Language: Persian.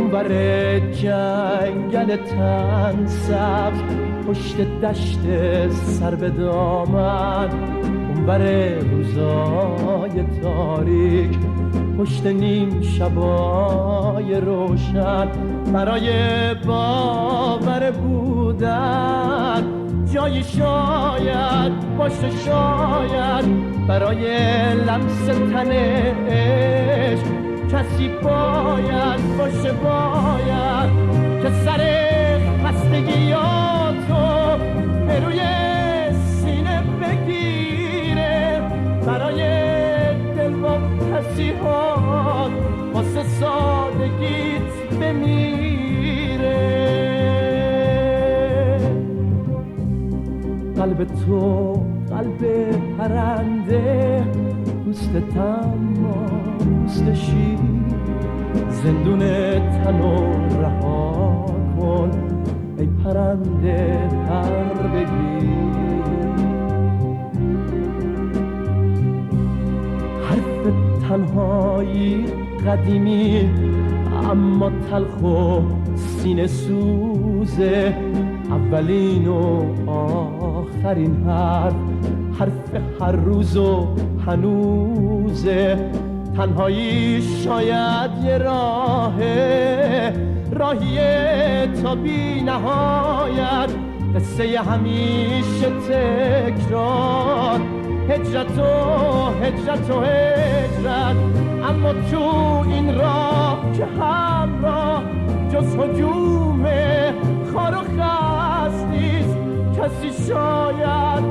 اونور جنگل تن سبز پشت دشت سر به دامن، اونور روزای تاریک پشت نیم شبای روشن، برای باور بودن جایی شاید باشه، شاید برای لمس تن عشق کسی باید باشه، باید که سر خستگیاتو به روی سینه بگیره، برای دل با تصیحات واسه سادگیت بمیره. قلب تو قلب پرنده، پوست تمام پوست شیر، زندون تنو رها کن ای پرنده پر بگیر. حرف تنهایی قدیمی اما تلخ و سینه سوزه، اولین و آخرین حرف هر روز و هنوزه. تنهایی شاید یه راهیه تا بی نهایت، قصه همیشه تکرار، هجرت و هجرت. اما تو این راه که همراه جز هجوم خار و خس نیست، کسی شاید